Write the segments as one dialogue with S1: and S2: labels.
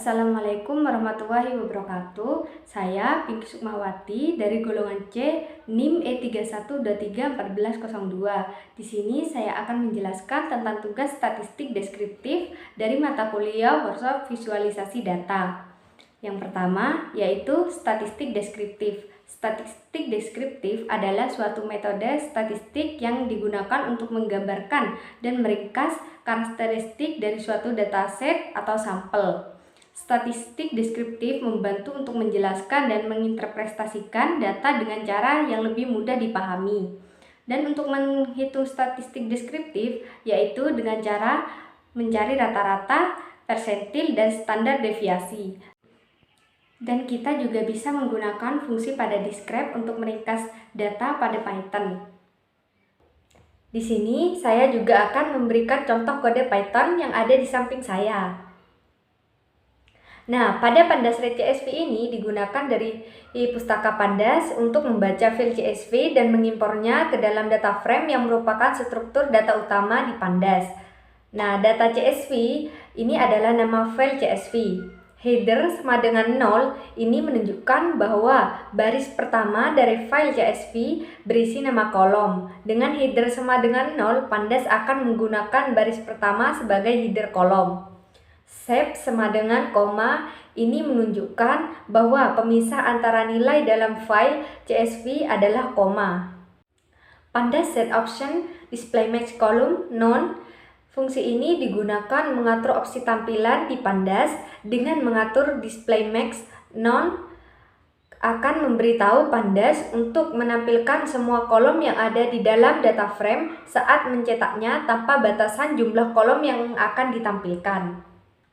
S1: Assalamualaikum warahmatullahi wabarakatuh. Saya Pinky Sukmawati dari golongan C NIM E31231402. Di sini saya akan menjelaskan tentang tugas statistik deskriptif dari mata kuliah workshop visualisasi data. Yang pertama yaitu statistik deskriptif. Statistik deskriptif adalah suatu metode statistik yang digunakan untuk menggambarkan dan meringkas karakteristik dari suatu dataset atau sampel. Statistik deskriptif membantu untuk menjelaskan dan menginterpretasikan data dengan cara yang lebih mudah dipahami. Dan untuk menghitung statistik deskriptif yaitu dengan cara mencari rata-rata, persentil, dan standar deviasi. Dan kita juga bisa menggunakan fungsi pada describe untuk meringkas data pada Python. Di sini saya juga akan memberikan contoh kode Python yang ada di samping saya. Nah, pada Pandas Read CSV ini digunakan dari pustaka Pandas untuk membaca file CSV dan mengimpornya ke dalam data frame yang merupakan struktur data utama di Pandas. Nah, data CSV ini adalah nama file CSV. Header sama dengan 0 ini menunjukkan bahwa baris pertama dari file CSV berisi nama kolom. Dengan header sama dengan 0, Pandas akan menggunakan baris pertama sebagai header kolom. Shape sama dengan koma ini menunjukkan bahwa pemisah antara nilai dalam file CSV adalah koma. Pandas set option display max column none. Fungsi ini digunakan mengatur opsi tampilan di Pandas. Dengan mengatur display max none akan memberitahu Pandas untuk menampilkan semua kolom yang ada di dalam data frame saat mencetaknya tanpa batasan jumlah kolom yang akan ditampilkan.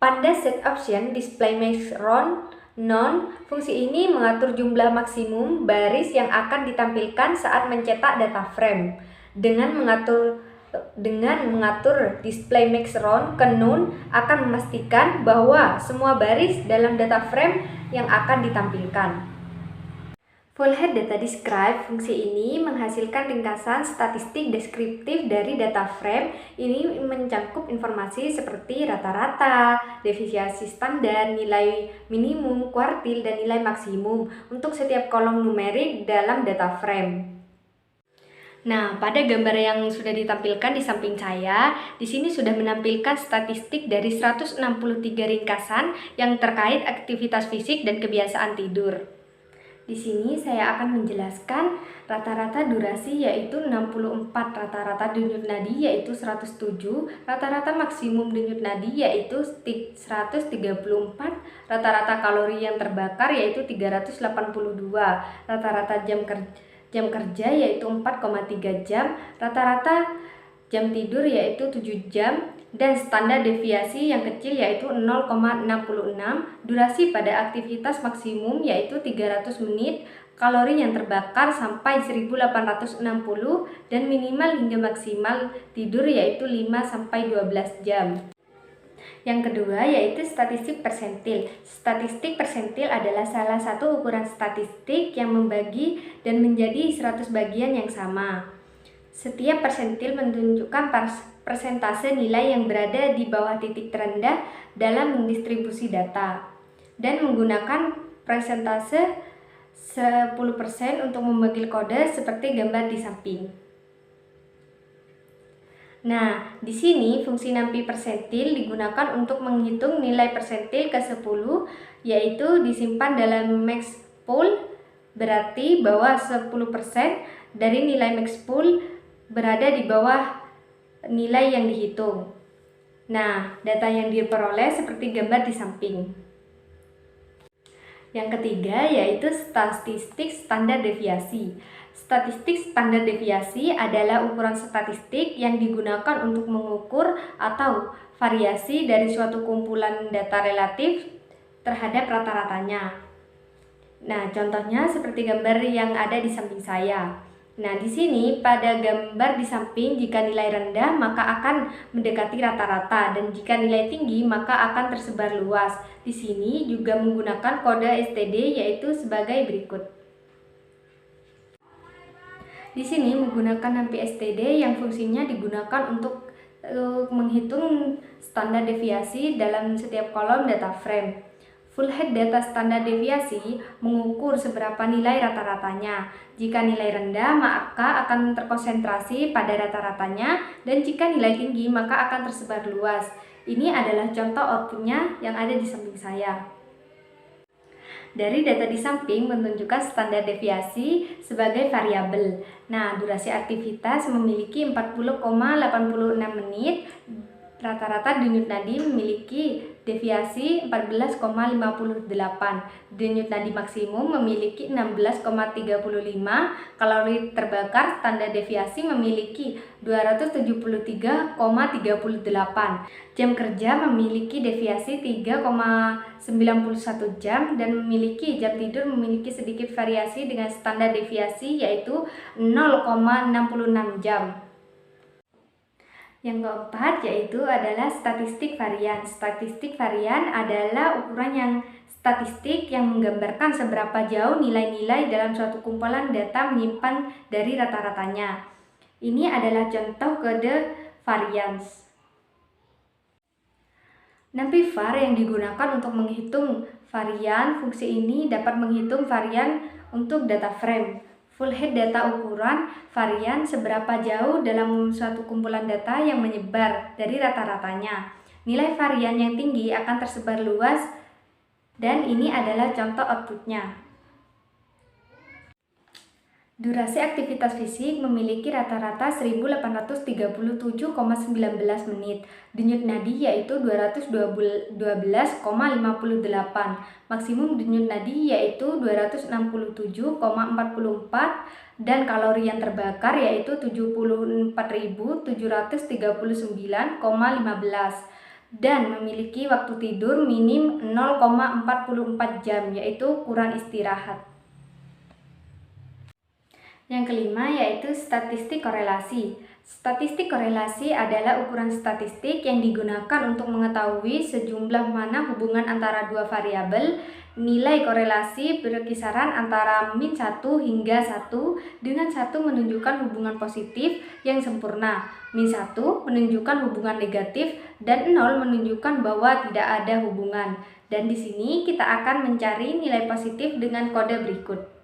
S1: Pandas set option display max row none. Fungsi ini mengatur jumlah maksimum baris yang akan ditampilkan saat mencetak data frame. Dengan mengatur display max row ke none akan memastikan bahwa semua baris dalam data frame yang akan ditampilkan. Full head data describe, fungsi ini menghasilkan ringkasan statistik deskriptif dari data frame. Ini mencakup informasi seperti rata-rata, deviasi standar, nilai minimum, kuartil, dan nilai maksimum untuk setiap kolom numerik dalam data frame. Nah, pada gambar yang sudah ditampilkan di samping saya, di sini sudah menampilkan statistik dari 163 ringkasan yang terkait aktivitas fisik dan kebiasaan tidur. Di sini saya akan menjelaskan rata-rata durasi yaitu 64, rata-rata denyut nadi yaitu 107, rata-rata maksimum denyut nadi yaitu 134, rata-rata kalori yang terbakar yaitu 382, rata-rata jam kerja yaitu 4,3 jam, rata-rata jam tidur yaitu 7 jam, dan standar deviasi yang kecil yaitu 0,66, durasi pada aktivitas maksimum yaitu 300 menit, kalori yang terbakar sampai 1860, dan minimal hingga maksimal tidur yaitu 5-12 jam. Yang kedua yaitu statistik persentil. Statistik persentil adalah salah satu ukuran statistik yang membagi dan menjadi 100 bagian yang sama. Setiap persentil menunjukkan persentase nilai yang berada di bawah titik terendah dalam mendistribusi data dan menggunakan persentase 10% untuk membagi kode seperti gambar di samping. Nah, di sini fungsi nampi persentil digunakan untuk menghitung nilai persentil ke 10 yaitu disimpan dalam max pool, berarti bahwa 10% dari nilai max pool berada di bawah nilai yang dihitung. Nah, data yang diperoleh seperti gambar di samping. Yang ketiga yaitu statistik standar deviasi. Statistik standar deviasi adalah ukuran statistik yang digunakan untuk mengukur atau variasi dari suatu kumpulan data relatif terhadap rata-ratanya. Nah, contohnya seperti gambar yang ada di samping saya. Nah, di sini pada gambar di samping jika nilai rendah maka akan mendekati rata-rata dan jika nilai tinggi maka akan tersebar luas. Di sini juga menggunakan kode STD yaitu sebagai berikut. Di sini menggunakan nampi STD yang fungsinya digunakan untuk menghitung standar deviasi dalam setiap kolom data frame. Full head data standar deviasi mengukur seberapa nilai rata-ratanya. Jika nilai rendah, maka akan terkonsentrasi pada rata-ratanya, dan jika nilai tinggi, maka akan tersebar luas. Ini adalah contoh outputnya yang ada di samping saya. Dari data di samping menunjukkan standar deviasi sebagai variabel. Nah, durasi aktivitas memiliki 40,86 menit. Rata-rata denyut nadi memiliki deviasi 14,58. Denyut nadi maksimum memiliki 16,35. Kalori terbakar standar deviasi memiliki 273,38. Jam kerja memiliki deviasi 3,91 jam, dan memiliki jam tidur memiliki sedikit variasi dengan standar deviasi yaitu 0,66 jam. Yang keempat yaitu adalah statistik varian. Statistik varian adalah ukuran yang statistik yang menggambarkan seberapa jauh nilai-nilai dalam suatu kumpulan data menyimpan dari rata-ratanya. Ini adalah contoh kode varians. NumPy-var yang digunakan untuk menghitung varian. Fungsi ini dapat menghitung varian untuk data frame. Full head data ukuran varian seberapa jauh dalam suatu kumpulan data yang menyebar dari rata-ratanya. Nilai varian yang tinggi akan tersebar luas, dan ini adalah contoh outputnya. Durasi aktivitas fisik memiliki rata-rata 1837,19 menit. Denyut nadi yaitu 212,58. Maksimum denyut nadi yaitu 267,44, dan kalori yang terbakar yaitu 74.739,15, dan memiliki waktu tidur minim 0,44 jam yaitu kurang istirahat. Yang kelima yaitu statistik korelasi. Statistik korelasi adalah ukuran statistik yang digunakan untuk mengetahui sejumlah mana hubungan antara dua variabel. Nilai korelasi berkisaran antara min 1 hingga 1, dengan 1 menunjukkan hubungan positif yang sempurna, min 1 menunjukkan hubungan negatif, dan 0 menunjukkan bahwa tidak ada hubungan. Dan di sini kita akan mencari nilai positif dengan kode berikut.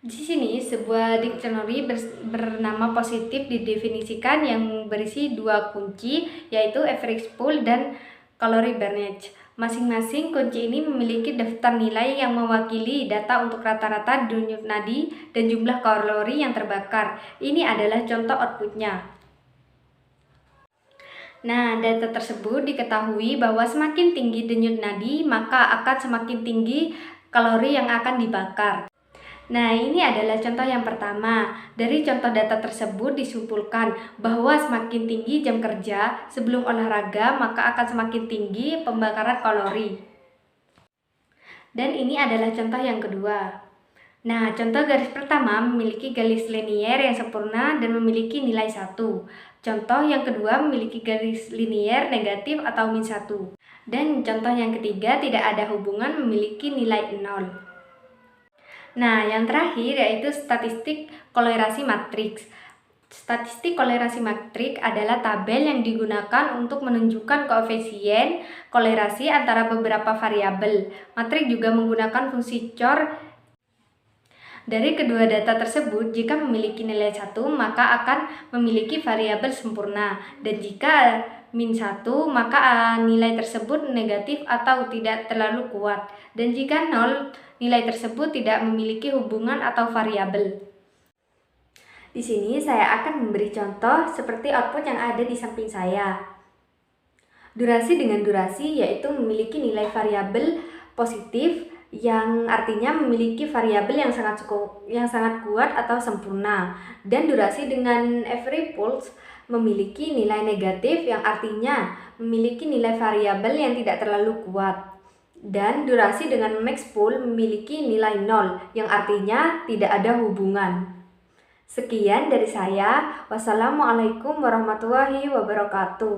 S1: Di sini sebuah dictionary bernama positif didefinisikan yang berisi dua kunci, yaitu average pool dan kalori Barnett. Masing-masing kunci ini memiliki daftar nilai yang mewakili data untuk rata-rata denyut nadi dan jumlah kalori yang terbakar. Ini adalah contoh outputnya. Nah, data tersebut diketahui bahwa semakin tinggi denyut nadi, maka akan semakin tinggi kalori yang akan dibakar. Nah, ini adalah contoh yang pertama. Dari contoh data tersebut disimpulkan bahwa semakin tinggi jam kerja sebelum olahraga, maka akan semakin tinggi pembakaran kalori. Dan ini adalah contoh yang kedua. Nah, contoh garis pertama memiliki garis linier yang sempurna dan memiliki nilai 1. Contoh yang kedua memiliki garis linier negatif atau min 1. Dan contoh yang ketiga tidak ada hubungan, memiliki nilai 0. Nah, yang terakhir yaitu statistik kolerasi matriks. Statistik kolerasi matriks adalah tabel yang digunakan untuk menunjukkan koefisien kolerasi antara beberapa variabel. Matriks juga menggunakan fungsi COR. Dari kedua data tersebut, jika memiliki nilai 1, maka akan memiliki variabel sempurna. Dan jika min 1, maka nilai tersebut negatif atau tidak terlalu kuat. Dan jika 0, nilai tersebut tidak memiliki hubungan atau variabel. Di sini saya akan memberi contoh seperti output yang ada di samping saya. Durasi dengan durasi yaitu memiliki nilai variabel positif, yang artinya memiliki variabel yang sangat kuat atau sempurna. Dan durasi dengan average pulse memiliki nilai negatif, yang artinya memiliki nilai variabel yang tidak terlalu kuat. Dan durasi dengan max pool memiliki nilai 0, yang artinya tidak ada hubungan. Sekian dari saya. Wassalamualaikum warahmatullahi wabarakatuh.